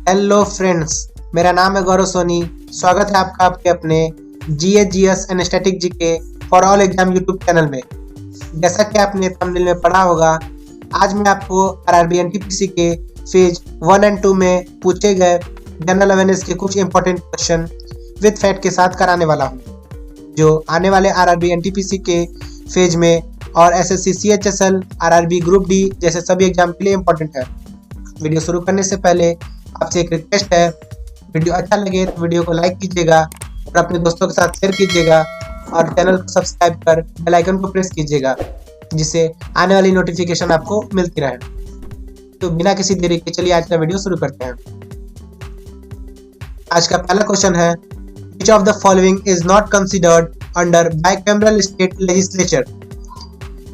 Hello friends, मेरा नाम है गौरव सोनी। स्वागत है आपका आपके अपने GS and static GK for all exam YouTube channel में। जैसा कि आपने थंबनेल में पढ़ा होगा, आज मैं आपको आरआरबी एनटीपीसी के फेज 1 एंड 2 में पूछे गए जनरल अवेयरनेस के कुछ इंपॉर्टेंट क्वेश्चन विद फैक्ट के साथ कराने वाला हूँ, जो आने वाले आरआरबी एनटीपीसी के फेज में और SSC CHSL RRB group D जैसे सभी एग्जाम के लिए इंपॉर्टेंट है। वीडियो शुरू करने से पहले आपसे एक रिक्वेस्ट है, वीडियो अच्छा लगे तो वीडियो को लाइक कीजिएगा और अपने दोस्तों के साथ शेयर कीजिएगा और चैनल को सब्सक्राइब कर बेल आइकन को प्रेस कीजिएगा, जिससे आने वाली नोटिफिकेशन आपको मिलती रहे। तो बिना किसी देरी के चलिए आज का वीडियो शुरू करते हैं। आज का पहला क्वेश्चन है, Which of the following is not considered under bicameral state legislature?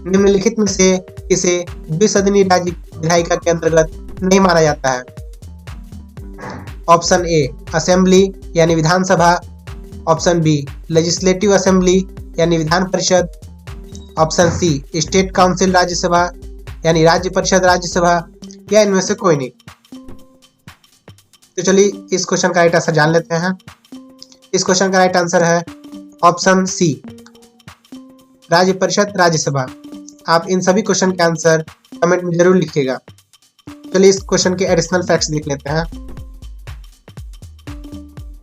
निम्नलिखित में से इसे द्विसदनीय राज्य विधायिका के अंतर्गत नहीं माना जाता है। ऑप्शन ए असेंबली यानी Vidhan Sabha, option B legislative assembly यानी Vidhan Parishad, option C state council Rajya Sabha यानी राज्य परिषद राज्यसभा, या इनमें से कोई नहीं। तो चलिए इस क्वेश्चन का राइट आंसर जान लेते हैं। इस क्वेश्चन का राइट आंसर है ऑप्शन सी राज्य परिषद राज्यसभा। आप इन सभी क्वेश्चन के आंसर कमेंट में जरूर लिखिएगा। चलिए इस क्वेश्चन के एडिशनल फैक्ट्स देख लेते हैं।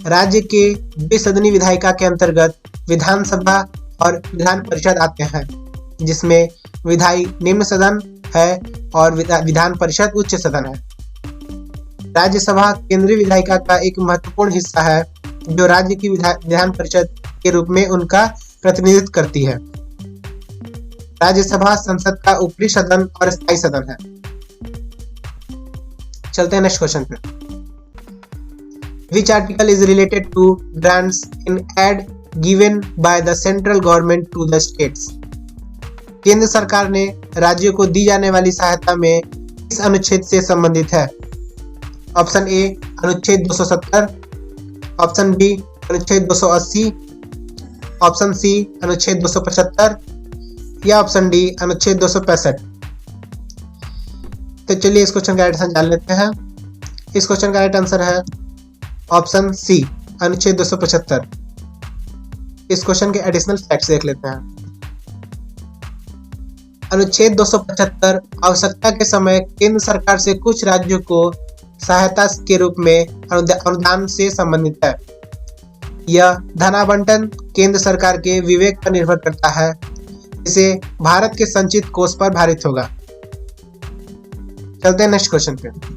राज्य के द्विसदनीय विधायिका के अंतर्गत विधानसभा और विधान परिषद आते हैं, जिसमें विधायी निम्न सदन है और विधान परिषद उच्च सदन है। राज्यसभा केंद्रीय विधायिका का एक महत्वपूर्ण हिस्सा है, जो राज्य की विधान परिषद के रूप में उनका प्रतिनिधित्व करती है। राज्यसभा संसद का ऊपरी सदन और स्थायी सदन है। चलते हैं नेक्स्ट क्वेश्चन पे। Which article is related to grants in aid given by the central government to the states? केंद्र सरकार ने राज्यों को दी जाने वाली सहायता में किस अनुच्छेद से संबंधित है? ऑप्शन ए अनुच्छेद 270, ऑप्शन बी अनुच्छेद 280, ऑप्शन सी अनुच्छेद 275 या ऑप्शन डी अनुच्छेद 265। तो चलिए इस क्वेश्चन का राइट आंसर जान लेते हैं। इस क्वेश्चन का राइट आंसर है ऑप्शन सी अनुच्छेद 275। इस क्वेश्चन के एडिशनल फैक्ट्स देख लेते हैं। अनुच्छेद 275 आवश्यकता के समय केंद्र सरकार से कुछ राज्यों को सहायता के रूप में अनुदान से संबंधित है। यह धनाबंटन केंद्र सरकार के विवेक पर निर्भर करता है, जिसे भारत के संचित कोष पर भारित होगा। चलते हैं नेक्स्ट क्वेश्चन पे।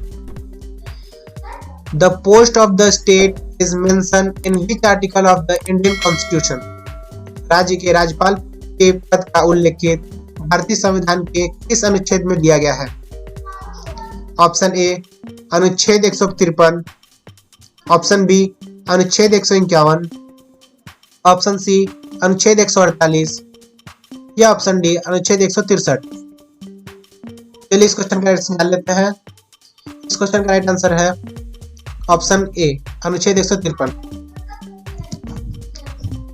The post of the state is mentioned in which article of the Indian Constitution? राज्य के राज्यपाल के पद का उल्लेखित भारतीय संविधान के किस अनुच्छेद में दिया गया है? ऑप्शन ए अनुच्छेद 153, ऑप्शन बी अनुच्छेद 151, ऑप्शन सी अनुच्छेद 148 या ऑप्शन डी अनुच्छेद 163। चलिए इस क्वेश्चन का आंसर जान लेते हैं। इस क्वेश्चन का राइट आंसर है ऑप्शन ए अनुच्छेद 153।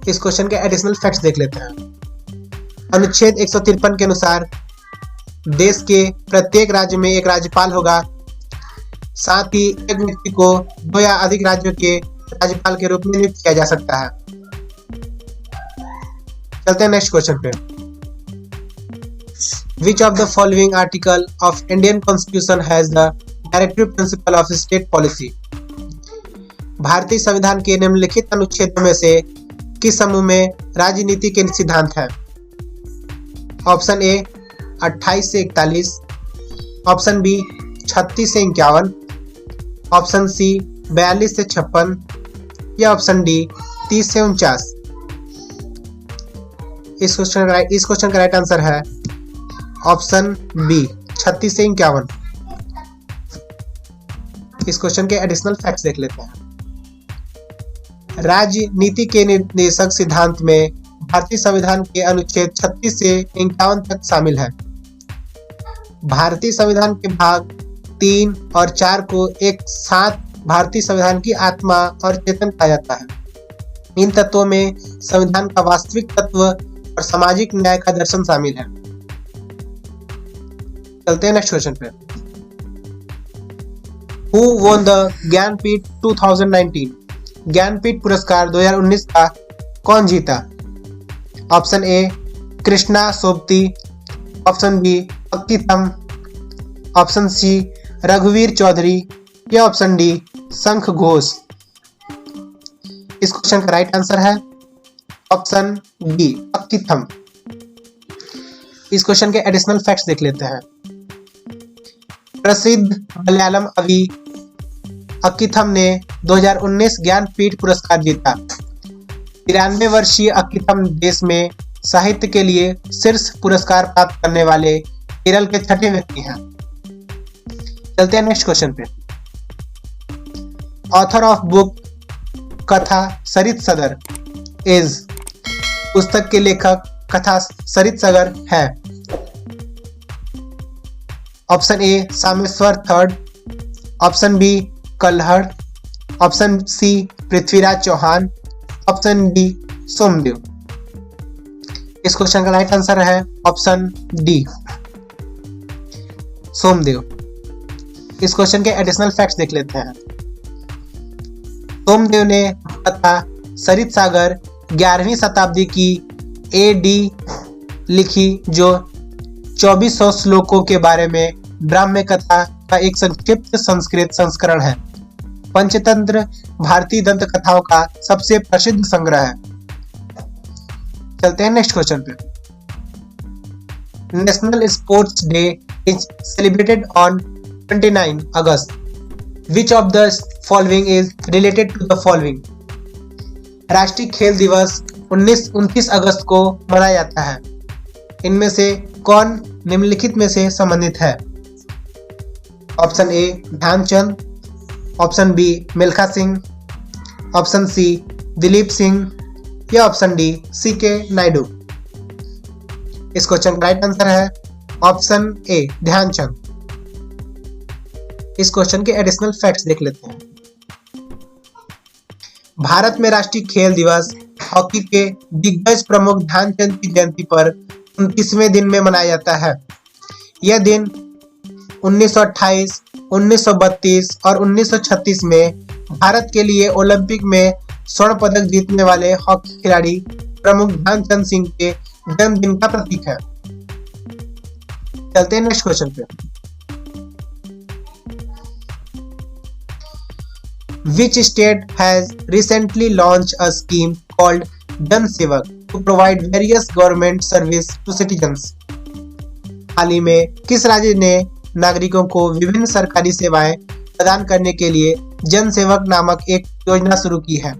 इस क्वेश्चन के एडिशनल फैक्ट्स देख लेते हैं। अनुच्छेद 153 के अनुसार देश के प्रत्येक राज्य में एक राज्यपाल होगा, साथ ही एक व्यक्ति को 2 या अधिक राज्यों के राज्यपाल के रूप में नियुक्त किया जा सकता है। चलते हैं नेक्स्ट क्वेश्चन पे। Which of the following article of Indian Constitution has the directive principle of state policy? भारतीय संविधान के निम्नलिखित अनुच्छेदों में से किस समूह में राजनीति के सिद्धांत हैं? ऑप्शन ए 28 से 41, ऑप्शन बी 36 से 51, ऑप्शन सी 42 से 56 या ऑप्शन डी 30 से 49। इस क्वेश्चन का राइट आंसर है ऑप्शन बी 36 से 51। इस क्वेश्चन के एडिशनल फैक्ट्स देख लेते हैं। राजनीति के निर्देशक सिद्धांत में भारतीय संविधान के अनुच्छेद 36 से 51 तक शामिल है। भारतीय संविधान के भाग 3 और 4 को एक साथ भारतीय संविधान की आत्मा और चेतन कहा जाता है। इन तत्वों में संविधान का वास्तविक तत्व और सामाजिक न्याय का दर्शन शामिल है। चलते हैं नेक्स्ट क्वेश्चन पे। Who won the Jnanpith 2019? Jnanpith पुरस्कार 2019 का कौन जीता? Option A Krishna Sobti, option B Akkitham, option C रघुवीर चौधरी या ऑप्शन डी शंख घोष। इस क्वेश्चन का राइट आंसर है ऑप्शन डी अक्कीथम। इस क्वेश्चन के एडिशनल फैक्ट्स देख लेते हैं। प्रसिद्ध मलयालम कवि अक्कीथम ने 2019 ज्ञानपीठ पुरस्कार जीता। 93 वर्षीय अक्कीथम देश में साहित्य के लिए शीर्ष पुरस्कार प्राप्त करने वाले केरल के छठे व्यक्ति हैं। चलते हैं नेक्स्ट क्वेश्चन पे। ऑथर ऑफ बुक कथा सरित सगर इज, पुस्तक के लेखक कथा सरित सगर है। Option A Someshwar third, option B Kalhana, option C Prithviraj Chauhan, option D Somdev. इस क्वेश्चन का राइट आंसर है ऑप्शन डी सोमदेव। इस क्वेश्चन के एडिशनल फैक्ट्स देख लेते हैं। सोमदेव ने कथा सरित सागर 11वीं शताब्दी की एडी लिखी, जो 2400 श्लोकों के बारे में ब्राह्म्य कथा का एक संक्षिप्त संस्कृत संस्करण है। पंचतंत्र भारतीय दंत कथाओं का सबसे प्रसिद्ध संग्रह है। चलते हैं नेक्स्ट क्वेश्चन पे। National sports day is celebrated on 29 August. Which of the following is related to the following? राष्ट्रीय खेल दिवस 29 अगस्त को मनाया जाता है। इनमें से कौन निम्नलिखित में से संबंधित है? Option A Dhyan Chand, option B Milkha Singh, option C Dilip Singh या ऑप्शन डी सीके नायडू। इस क्वेश्चन का राइट आंसर है ऑप्शन ए ध्यानचंद। इस क्वेश्चन के एडिशनल फैक्ट्स देख लेते हैं। भारत में राष्ट्रीय खेल दिवस हॉकी के दिग्गज प्रमुख ध्यानचंद की जयंती पर 29वें दिन में मनाया जाता है। यह दिन 1928, 1932 और 1936 में भारत के लिए ओलंपिक में स्वर्ण पदक जीतने वाले हॉकी खिलाड़ी प्रमुख ध्यानचंद सिंह के जन्मदिन का प्रतीक है। चलते हैं नेक्स्ट क्वेश्चन पे। Which state has recently launched a scheme called Jan Sevak to provide various government service to citizens? हाल ही में किस राज्य ने नागरिकों को विभिन्न सरकारी सेवाएं प्रदान करने के लिए जन सेवक नामक एक योजना शुरू की है?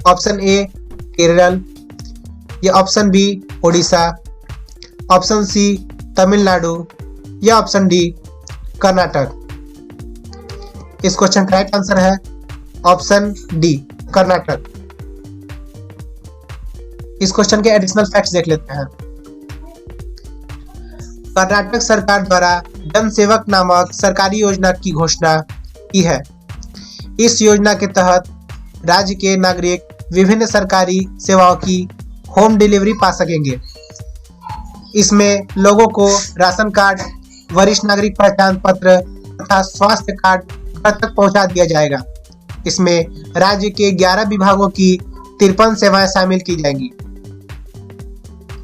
ऑप्शन ए केरल या option B Odisha, option C Tamil Nadu या ऑप्शन डी कर्नाटक। इस क्वेश्चन का राइट आंसर है ऑप्शन डी कर्नाटक। इस क्वेश्चन के एडिशनल फैक्ट्स देख लेते हैं। कर्नाटक सरकार द्वारा जन सेवक नामक सरकारी योजना की घोषणा की है। इस योजना के तहत राज्य के नागरिक विभिन्न सरकारी सेवाओं की होम डिलीवरी पा सकेंगे। इसमें लोगों को राशन कार्ड, वरिष्ठ नागरिक पहचान पत्र तथा स्वास्थ्य कार्ड घर तक पहुंचा दिया जाएगा। इसमें राज्य के 11 विभागों की 53 सेवाएं शामिल की जाएंगी।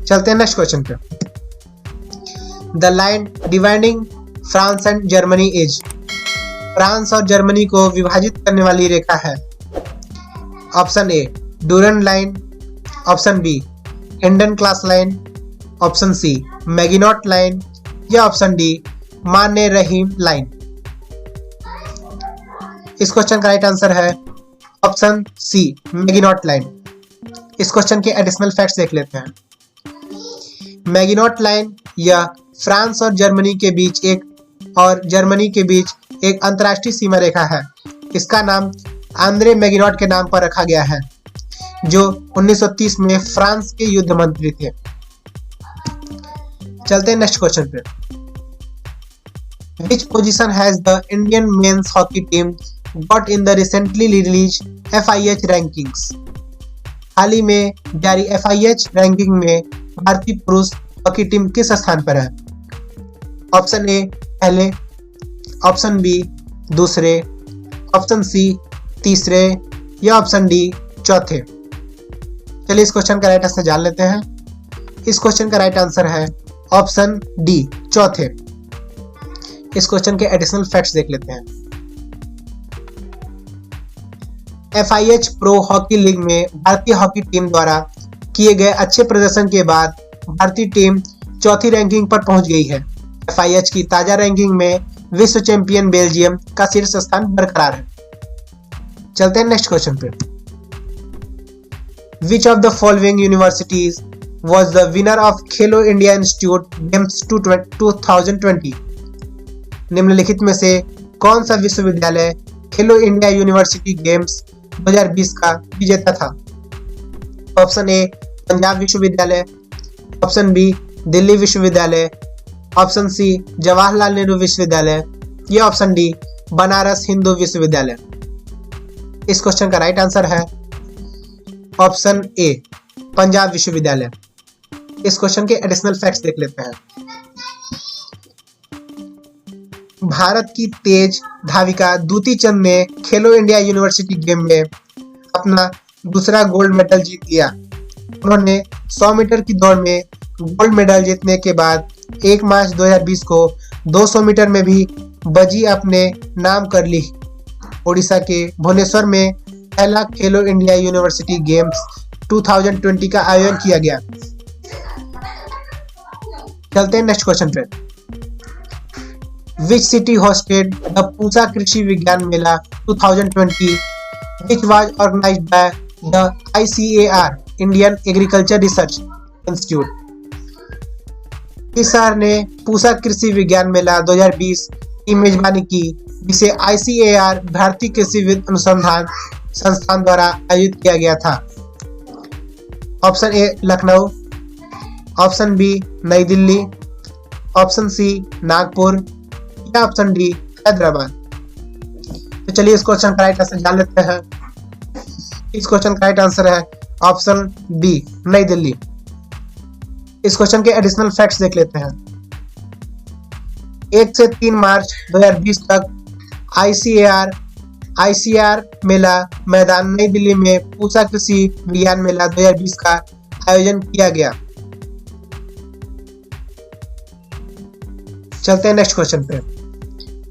चलते हैं नेक्स्ट क्वेश्चन पे। The line dividing France and Germany is, France और जर्मनी को विभाजित करने वाली रेखा है। Option A Durand line, option B Hindenburg line, option C Maginot line या ऑप्शन डी माने-रहीम लाइन। इस क्वेश्चन का राइट आंसर है ऑप्शन सी मैगिनॉट लाइन। इस क्वेश्चन के एडिशनल फैक्ट्स देख लेते हैं। मैगिनॉट लाइन यह फ्रांस और जर्मनी के बीच एक अंतर्राष्ट्रीय सीमा रेखा है। इसका नाम आंद्रे मैगिनॉट के नाम पर रखा गया है, जो 1930 में फ्रांस के युद्ध मंत्री थे। चलते हैं नेक्स्ट क्वेश्चन पे। Which position has the Indian men's hockey team got in the recently released FIH rankings? हाल ही में जारी FIH रैंकिंग में भारतीय पुरुष हॉकी टीम किस स्थान पर है? ऑप्शन ए पहले, ऑप्शन बी दूसरे, ऑप्शन सी तीसरे या ऑप्शन डी चौथे। चलिए इस क्वेश्चन का राइट आंसर जान लेते हैं। इस क्वेश्चन का राइट आंसर है ऑप्शन डी चौथे। इस क्वेश्चन के एडिशनल फैक्ट्स देख लेते हैं। FIH प्रो हॉकी लीग में भारतीय हॉकी टीम द्वारा किए गए अच्छे प्रदर्शन के बाद भारतीय टीम चौथी रैंकिंग पर पहुंच गई है। FIH की ताजा रैंकिंग में विश्व चैंपियन बेल्जियम का शीर्ष स्थान बरकरार है। चलते हैं नेक्स्ट क्वेश्चन पे। Which of the following universities was the winner of Khelo India institute games 2020? निम्नलिखित में से कौन सा विश्वविद्यालय खेलो इंडिया यूनिवर्सिटी गेम्स 2020 का विजेता था? ऑप्शन ए पंजाब विश्वविद्यालय, ऑप्शन बी दिल्ली विश्वविद्यालय, ऑप्शन सी जवाहरलाल नेहरू विश्वविद्यालय या ऑप्शन डी बनारस हिंदू विश्वविद्यालय। इस क्वेश्चन का राइट आंसर है ऑप्शन ए पंजाब विश्वविद्यालय। इस क्वेश्चन के एडिशनल फैक्ट्स देख लेते हैं। भारत की तेज धाविका दूती चंद ने खेलो इंडिया यूनिवर्सिटी गेम में अपना दूसरा गोल्ड मेडल जीत लिया। उन्होंने 100 मीटर की दौड़ में गोल्ड मेडल जीतने के बाद 1 मार्च 2020 को 200 मीटर में भी बाजी अपने नाम कर ली। ओडिशा के भुवनेश्वर में पहला खेलो इंडिया यूनिवर्सिटी गेम्स 2020 का आयोजन किया गया। चलते हैं नेक्स्ट क्वेश्चन पे। Which city hosted the Pusa कृषि विज्ञान मेला 2020 which was organized by the ICAR Indian Agriculture Research Institute? किस शहर ने पूसा कृषि विज्ञान मेला 2020 की मेजबानी की, जिसे ICAR भारतीय कृषि अनुसंधान संस्थान द्वारा आयोजित किया गया था? Option A Lucknow, option B Nai Delhi, option C Nagpur या ऑप्शन डी हैदराबाद। तो चलिए इस क्वेश्चन का राइट आंसर जान लेते हैं। इस क्वेश्चन का राइट आंसर है ऑप्शन बी नई दिल्ली। इस क्वेश्चन के एडिशनल फैक्ट्स देख लेते हैं। 1 से 3 मार्च 2020 तक ICAR मेला मैदान नई दिल्ली में पूसा कृषि विज्ञान मेला 2020 का आयोजन किया गया। चलते हैं नेक्स्ट क्वेश्चन पे।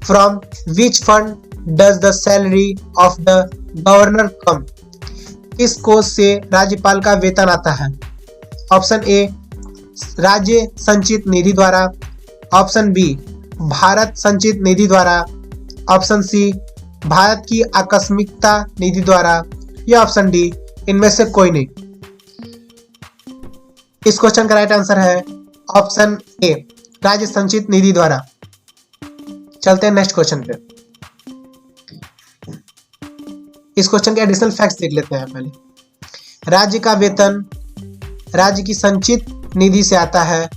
From which fund does the salary of the governor come? किस कोष से राज्यपाल का वेतन आता है? ऑप्शन ए राज्य संचित निधि द्वारा, ऑप्शन बी भारत संचित निधि द्वारा, ऑप्शन सी भारत की आकस्मिकता निधि द्वारा या ऑप्शन डी इनमें से कोई नहीं। इस क्वेश्चन का राइट आंसर है ऑप्शन ए राज्य संचित निधि द्वारा। चलते हैं नेक्स्ट क्वेश्चन पे। इस क्वेश्चन के एडिशनल फैक्ट्स देख लेते हैं पहले। राज्य का वेतन राज्य की संचित निधि से आता है।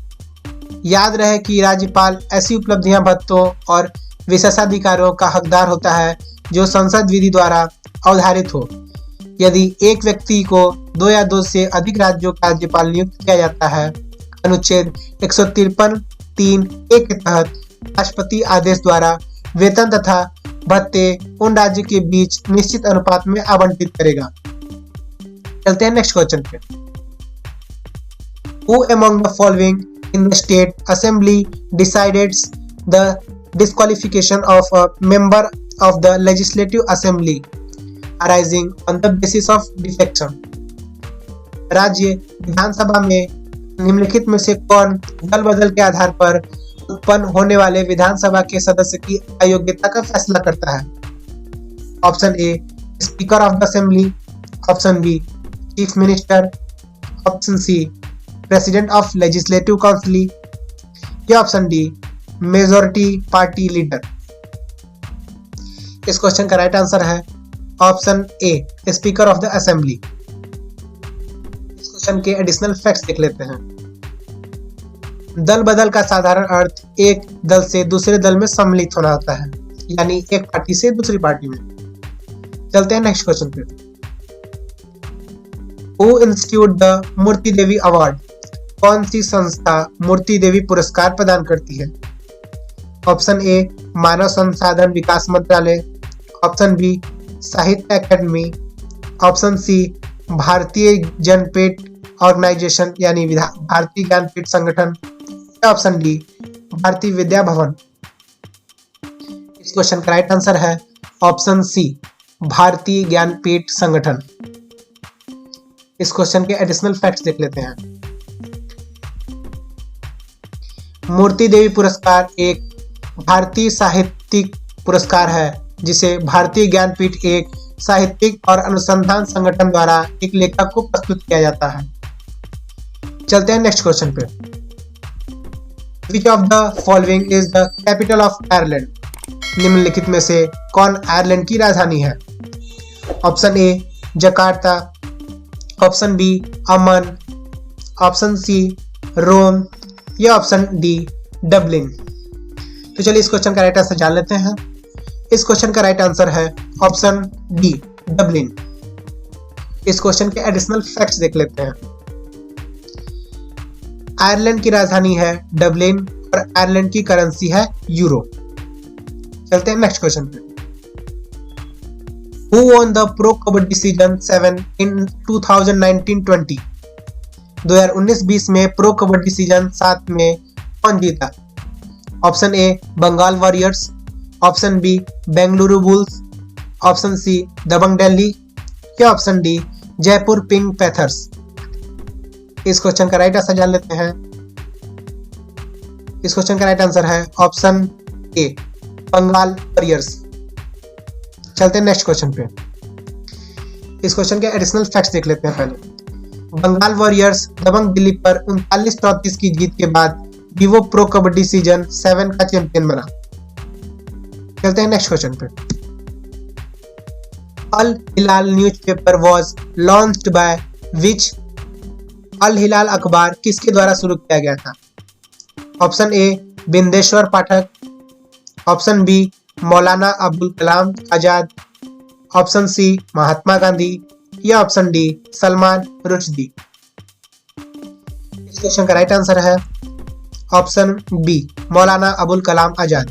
याद रहे कि राज्यपाल ऐसी उपलब्धियां, भत्तों और विशेषाधिकारों का हकदार होता है जो संसद विधि द्वारा अवधारित हो। यदि एक व्यक्ति को 2 या 2 से अधिक राज्यों का राज्यपाल नियुक्त किया जाता है, अनुच्छेद 153(3)(a) के तहत राष्ट्रपति आदेश द्वारा वेतन तथा भत्ते उन राज्य के बीच निश्चित अनुपात में आवंटित करेगा। चलते हैं नेक्स्ट क्वेश्चन पे। Who among the following in the state assembly decides the disqualification of a member of the legislative assembly arising on the basis of defection? राज्य विधानसभा में निम्नलिखित में से कौन दल बदल के आधार पर उत्पन्न होने वाले विधानसभा के सदस्य की अयोग्यता का फैसला करता है? Option A speaker of the assembly, option B chief minister, option C president of legislative council या option D majority party leader. इस क्वेश्चन का राइट आंसर है option A speaker of the assembly. इस क्वेश्चन के additional facts देख लेते हैं। दल बदल का साधारण अर्थ एक दल से दूसरे दल में सम्मिलित होना होता है, यानी एक पार्टी से दूसरी पार्टी में। चलते हैं नेक्स्ट क्वेश्चन पे। Who institute the Moorti Devi award? कौन सी संस्था मूर्ति देवी पुरस्कार प्रदान करती है? ऑप्शन ए मानव संसाधन विकास मंत्रालय, ऑप्शन बी साहित्य अकादमी, ऑप्शन सी भारतीय ज्ञानपीठ ऑर्गेनाइजेशन यानी भारतीय ज्ञानपीठ संगठन, ऑप्शन डी भारतीय विद्या भवन। इस क्वेश्चन का राइट आंसर है ऑप्शन सी भारतीय ज्ञानपीठ संगठन। इस क्वेश्चन के एडिशनल फैक्ट्स देख लेते हैं। मूर्ति देवी पुरस्कार एक भारतीय साहित्यिक पुरस्कार है जिसे भारतीय ज्ञानपीठ एक साहित्यिक और अनुसंधान संगठन द्वारा एक लेखक को प्रस्तुत किया जाता है। चलते हैं नेक्स्ट क्वेश्चन पे। Which of the following is the capital of Ireland? निम्नलिखित में से कौन आयरलैंड की राजधानी है? Option A Jakarta, option B Amman, option C Rome या ऑप्शन डी डबलिन। तो चलिए इस क्वेश्चन का राइट आंसर जान लेते हैं। इस क्वेश्चन का राइट आंसर है ऑप्शन डी डबलिन। इस क्वेश्चन के एडिशनल फैक्ट्स देख लेते हैं। आयरलैंड की राजधानी है डबलिन और आयरलैंड की करेंसी है यूरो। चलते हैं नेक्स्ट क्वेश्चन पे। Who won the Pro Kabaddi Season 7 in 2019-20? 2019-20 में प्रो कबड्डी सीजन 7 में कौन जीता? Option A Bengal warriors, option B Bengaluru bulls, option C Dabangg Delhi या option D Jaipur pink panthers. इस क्वेश्चन का राइट आंसर जान लेते हैं। इस क्वेश्चन का राइट आंसर है ऑप्शन ए बंगाल वॉरियर्स। चलते हैं नेक्स्ट क्वेश्चन पे। इस क्वेश्चन के एडिशनल फैक्ट्स देख लेते हैं पहले। बंगाल वॉरियर्स दबंग दिल्ली पर 39-34 की जीत के बाद विवो प्रो कबड्डी सीजन 7 का चैंपियन बना। चलते हैं नेक्स्ट क्वेश्चन पे। Al Hilal newspaper was launched by which? Al Hilal अखबार किसके द्वारा शुरू किया गया था? Option A Bindeshwar Pathak, option B Maulana Abul Kalam Azad, option C Mahatma Gandhi या ऑप्शन डी सलमान रुश्दी। इस क्वेश्चन का राइट आंसर है ऑप्शन बी मौलाना अबुल कलाम आजाद।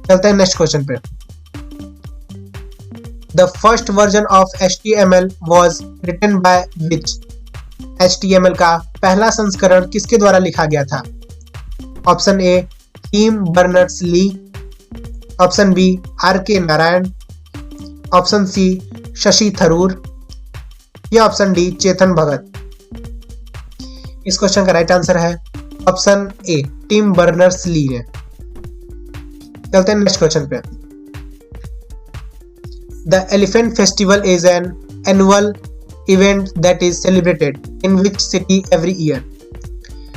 चलते हैं नेक्स्ट क्वेश्चन पे। The first version of HTML was written by which? HTML का पहला संस्करण किसके द्वारा लिखा गया था? Option A Tim Berners Lee, option B RK Narayan, option C Shashi Tharoor या ऑप्शन डी चेतन भगत। इस क्वेश्चन का राइट आंसर है option A Tim Berners Lee है। चलते हैं नेक्स्ट क्वेश्चन पे। The elephant festival is an annual event that is celebrated in which city every year?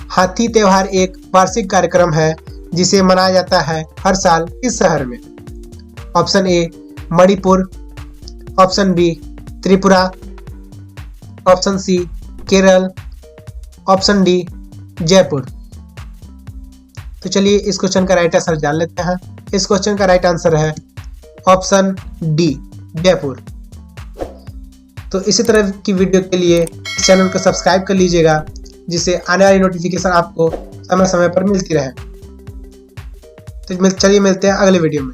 हाथी त्योहार एक वार्षिक कार्यक्रम है जिसे मनाया जाता है हर साल किस शहर में? Option A Manipur, option B Tripura, option C Kerala, option D Jaipur. तो चलिए इस क्वेश्चन का राइट आंसर जान लेते हैं। इस क्वेश्चन का राइट आंसर है ऑप्शन डी जयपुर। तो इसी तरह की वीडियो के लिए इस चैनल को सब्सक्राइब कर लीजिएगा जिससे आने वाली नोटिफिकेशन आपको समय समय पर मिलती रहे। तो चलिए मिलते हैं अगले वीडियो में।